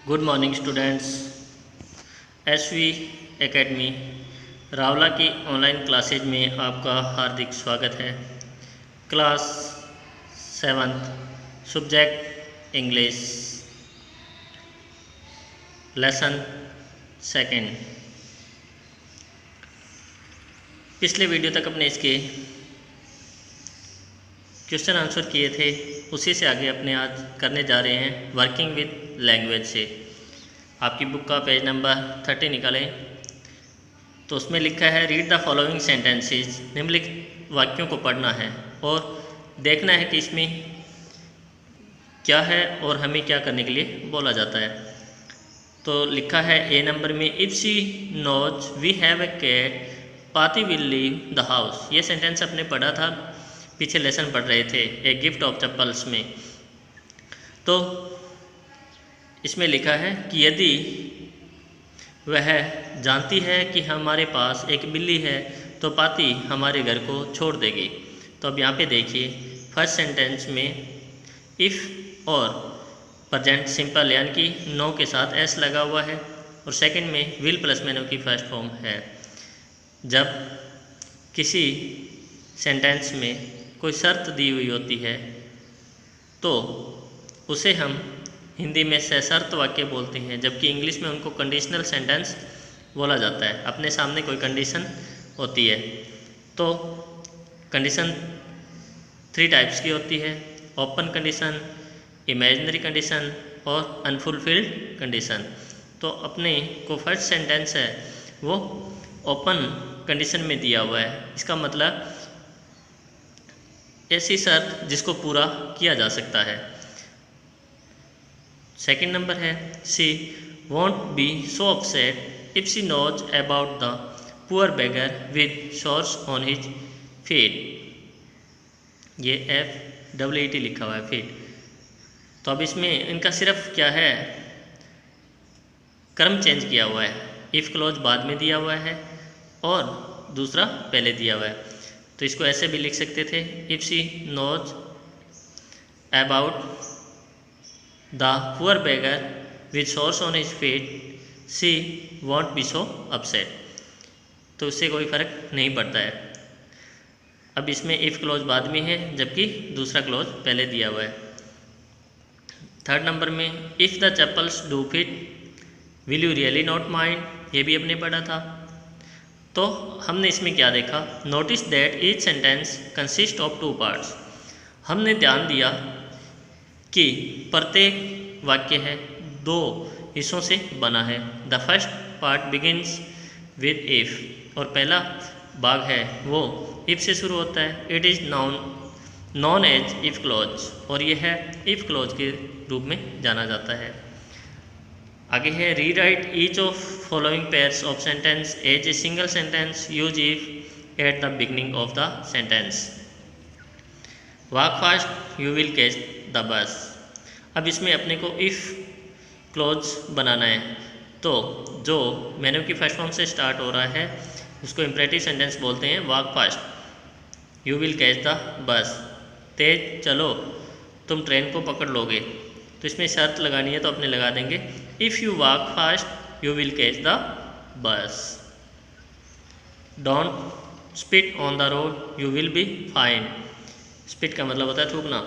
Good morning students. SV academy Rawla की online classes में आपका हार्दिक स्वागत है। Class 7th subject English, lesson 2। पिछले वीडियो तक अपने इसके क्वेश्चन आंसर किए थे, उसी से आगे अपने आज करने जा रहे हैं वर्किंग विद लैंग्वेज से। आपकी बुक का पेज नंबर 30 निकालें तो उसमें लिखा है रीड द फॉलोइंग सेंटेंसेस। निम्नलिखित वाक्यों को पढ़ना है और देखना है कि इसमें क्या है और हमें क्या करने के लिए बोला जाता है। तो लिखा है ए नंबर में, if she knows we have a cat Patty will leave the house. ये सेंटेंस अपने पढ़ा था, पीछे लेसन पढ़ रहे थे ए गिफ्ट ऑफ चप्पल्स में। तो इसमें लिखा है कि यदि वह जानती है कि हमारे पास एक बिल्ली है तो पाती हमारे घर को छोड़ देगी। तो अब यहाँ पे देखिए, फर्स्ट सेंटेंस में इफ़ और प्रेजेंट सिंपल यानी कि नो के साथ एस लगा हुआ है, और सेकंड में विल प्लस में नो की फर्स्ट फॉर्म है। जब किसी सेंटेंस में कोई शर्त दी हुई होती है तो उसे हम हिंदी में सशर्त वाक्य बोलते हैं, जबकि इंग्लिश में उनको कंडीशनल सेंटेंस बोला जाता है। अपने सामने कोई कंडीशन होती है तो कंडीशन 3 टाइप्स की होती है, ओपन कंडीशन, इमेजिनरी कंडीशन और अनफुलफिल्ड कंडीशन। तो अपने को फर्स्ट सेंटेंस है वो ओपन कंडीशन में दिया हुआ है। इसका मतलब ऐसी शर्त जिसको पूरा किया जा सकता है। सेकंड नंबर है, she won't be so upset if she knows about the poor beggar with shorts on his feet. ये FEET लिखा हुआ है, फीट। तो अब इसमें इनका सिर्फ क्या है, क्रम चेंज किया हुआ है। इफ़ क्लॉज बाद में दिया हुआ है और दूसरा पहले दिया हुआ है। तो इसको ऐसे भी लिख सकते थे, if she knows about the poor beggar with shorts on his feet she won't be so upset. तो उससे कोई फ़र्क नहीं पड़ता है। अब इसमें इफ़ क्लॉज बाद में है जबकि दूसरा क्लॉज पहले दिया हुआ है। थर्ड नंबर में, if the chappals do fit will you really not mind. ये भी हमने पढ़ा था। तो हमने इसमें क्या देखा, notice that each sentence consist of 2 parts. हमने ध्यान दिया कि प्रत्येक वाक्य है 2 हिस्सों से बना है। The first part begins with if, और पहला भाग है वो इफ़ से शुरू होता है। It is known as if clause, और यह है इफ़ क्लॉज के रूप में जाना जाता है। आगे है, rewrite each of following pairs of sentence as a single sentence, use if at the beginning of the sentence. Walk fast you will catch the bus. अब इसमें अपने को इफ़ क्लॉज बनाना है। तो जो मेनू की फर्स्ट फॉर्म से स्टार्ट हो रहा है उसको इम्परेटिव सेंटेंस बोलते हैं। Walk fast you will catch the bus. तेज चलो तुम ट्रेन को पकड़ लोगे। तो इसमें शर्त लगानी है तो अपने लगा देंगे, if you walk fast you will catch the बस। Don't spit on the road you will be fine. Spit का मतलब होता है थूकना,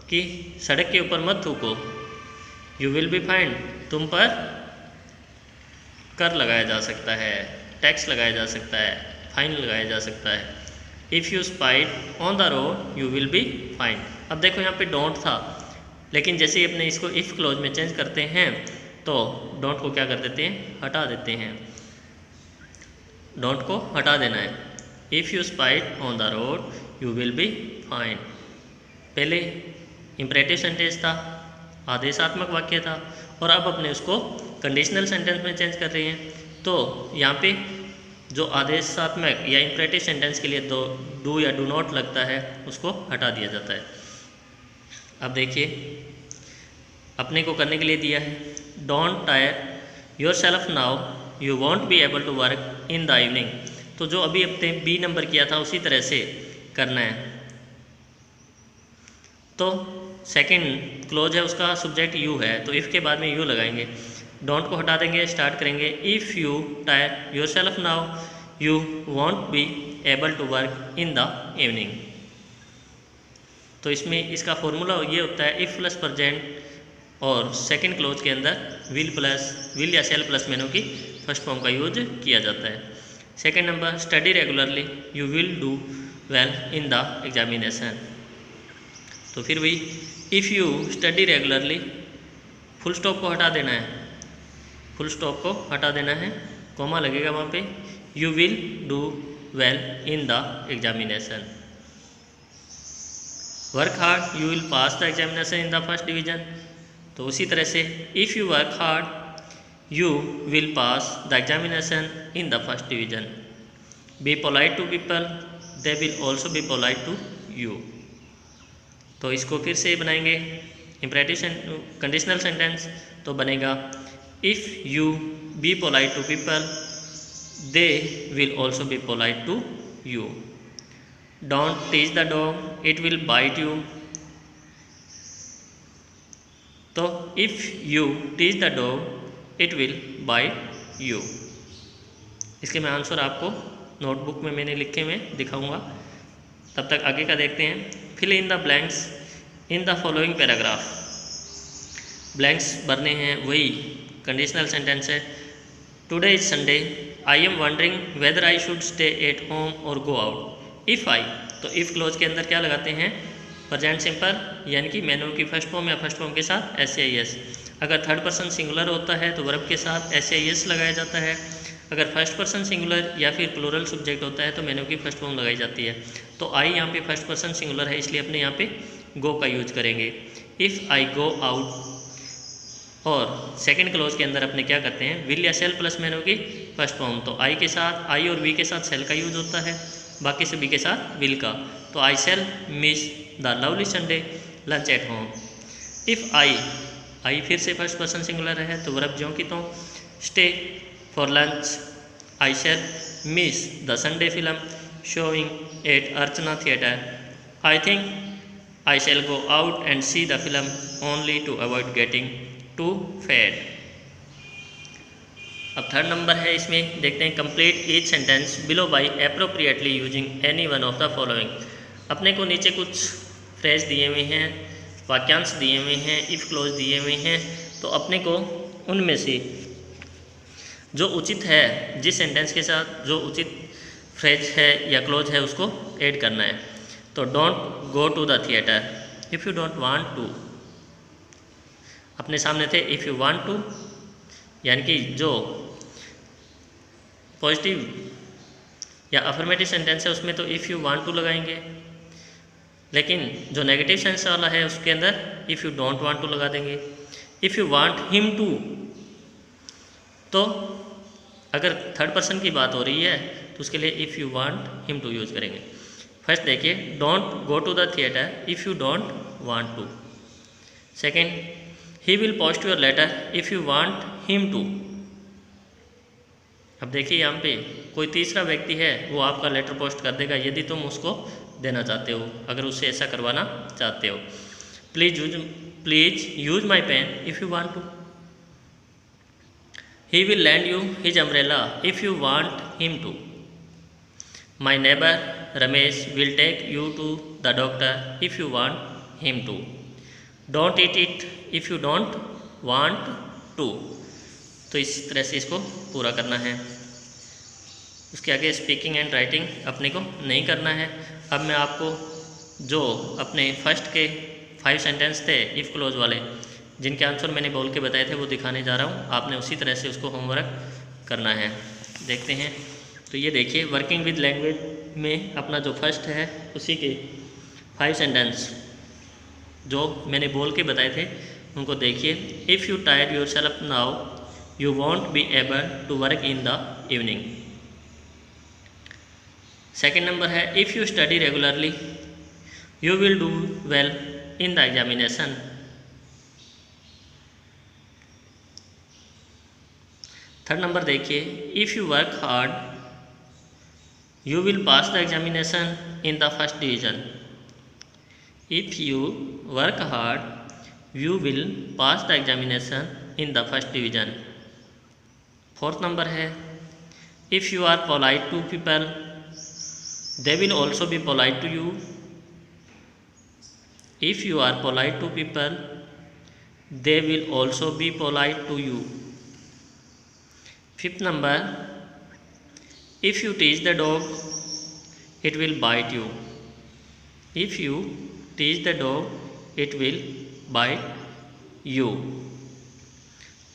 कि सड़क के ऊपर मत थूको। यू विल बी फाइन, तुम पर कर लगाया जा सकता है, टैक्स लगाया जा सकता है, फाइन लगाया जा सकता है। If you spite on the road you will be fine. अब देखो यहाँ पे डोंट था, लेकिन जैसे ही अपने इसको इफ़ क्लॉज में चेंज करते हैं तो डोंट को क्या कर देते हैं, हटा देते हैं। डोंट को हटा देना है। If you spite on the road you will be fine. पहले इम्परेटिव सेंटेंस था, आदेशात्मक वाक्य था, और अब अपने उसको कंडीशनल सेंटेंस में चेंज कर रहे हैं। तो यहाँ पे जो आदेशात्मक या इम्परेटिव सेंटेंस के लिए डू या डू नॉट लगता है उसको हटा दिया जाता है। अब देखिए, अपने को करने के लिए दिया है, don't tire yourself now you won't be able to work in the evening. तो जो अभी अपने B नंबर किया था उसी तरह से करना है। तो सेकंड क्लोज है उसका सब्जेक्ट यू है, तो इफ़ के बाद में यू लगाएंगे। डोंट को हटा देंगे, स्टार्ट करेंगे if you tire yourself now you won't be able to work in the evening. तो इसमें इसका फॉर्मूला ये होता है इफ़ प्लस प्रेजेंट और सेकंड क्लोज के अंदर विल या शैल प्लस मेनू की फर्स्ट फॉर्म का यूज किया जाता है। Second number study regularly you will do well in the examination. तो फिर वही if you study regularly, full stop को हटा देना है, फुल स्टॉप को हटा देना है, कॉमा लगेगा वहाँ पे, you will do well in the examination. Work hard you will pass the examination in the first division. तो उसी तरह से if you work hard you will pass the examination in the first division. Be polite to people they will also be polite to you. तो इसको फिर से बनाएंगे imperative conditional sentence. तो बनेगा if you be polite to people they will also be polite to you. Don't teach the dog it will bite you. तो if you teach the dog it will bite you. इसके मैं answer आपको notebook में मैंने लिखे हुए दिखाऊंगा। तब तक आगे का देखते हैं। Fill in the blanks in the following paragraph. Blanks भरने हैं, वही कंडीशनल सेंटेंस है। Today is Sunday I am wondering whether I should stay at home और गो आउट। इफ़ आई, तो इफ़ क्लोज के अंदर क्या लगाते हैं, प्रेजेंट सिंपल यानी कि मैनू की फर्स्ट फॉर्म या फर्स्ट फॉर्म के साथ एस। अगर थर्ड पर्सन सिंगुलर होता है तो वर्ब के साथ एस लगाया जाता है। अगर फर्स्ट पर्सन सिंगुलर या फिर प्लूरल सब्जेक्ट होता है तो मैनू की फर्स्ट फॉर्म लगाई जाती है। तो आई यहाँ पे फर्स्ट पर्सन सिंगुलर है, इसलिए अपने यहाँ पे गो का यूज करेंगे। इफ़ आई गो आउट, और सेकंड क्लोज के अंदर अपने क्या करते हैं, विल या सेल प्लस मैनू की फर्स्ट फॉर्म। तो आई के साथ, आई और वी के साथ सेल का यूज होता है, बाकी सभी के साथ विल का। तो I shall miss the lovely Sunday lunch at home. If I फिर से फर्स्ट पर्सन सिंगुलर है तो वर्ब ज्यों की तो stay for lunch. I shall miss the Sunday film showing at Archana theatre. I think I shall go out and see the film only to avoid getting too fat. अब third number है, इसमें देखते हैं complete each sentence below by appropriately using any one of the following. अपने को नीचे कुछ phrase दिए हुए हैं, वाक्यांश दिए हुए हैं, इफ़ क्लोज दिए हुए हैं। तो अपने को उनमें से जो उचित है, जिस सेंटेंस के साथ जो उचित फ्रेज है या क्लोज है उसको ऐड करना है। तो don't go to the theatre if you don't want to. अपने सामने थे इफ़ यू वांट टू, यानी कि जो पॉजिटिव या अफर्मेटिव सेंटेंस है उसमें तो इफ़ यू वांट टू लगाएंगे, लेकिन जो नेगेटिव सेंस वाला है उसके अंदर if you don't want to लगा देंगे। If you want him to, तो अगर थर्ड पर्सन की बात हो रही है तो उसके लिए if you want him to use करेंगे। फर्स्ट देखिए, don't go to the theatre if you don't want to. Second, he will post your letter if you want him to. अब देखिए यहाँ पे कोई तीसरा व्यक्ति है, वो आपका लेटर पोस्ट कर देगा यदि तुम उसको देना चाहते हो, अगर उससे ऐसा करवाना चाहते हो। Please use my pen if you want to. He will lend you his umbrella if you want him to. My neighbour Ramesh will take you to the doctor if you want him to. Don't eat it if you don't want to. तो इस तरह से इसको पूरा करना है। उसके आगे स्पीकिंग एंड राइटिंग अपने को नहीं करना है। अब मैं आपको जो अपने फर्स्ट के 5 सेंटेंस थे इफ़ क्लोज वाले, जिनके आंसर मैंने बोल के बताए थे, वो दिखाने जा रहा हूँ। आपने उसी तरह से उसको होमवर्क करना है। देखते हैं। तो ये देखिए, वर्किंग विद लैंग्वेज में अपना जो फर्स्ट है उसी के 5 सेंटेंस जो मैंने बोल के बताए थे उनको देखिए। If you tire yourself now you won't be able to work in the evening. Second number है, if you study regularly you will do well in the examination. Third number देखिए, if you work hard you will pass the examination in the first division. If you work hard you will pass the examination in the first division. 4th number है if you are polite to people they will also be polite to you. If you are polite to people they will also be polite to you. 5th number if you teach the dog it will bite you. If you teach the dog it will bite you.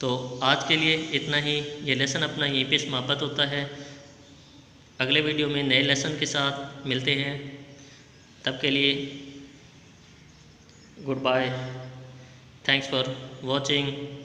तो आज के लिए इतना ही। ये lesson अपना यहीं पे समाप्त होता है। अगले वीडियो में नए लेसन के साथ मिलते हैं। तब के लिए goodbye. Thanks for watching.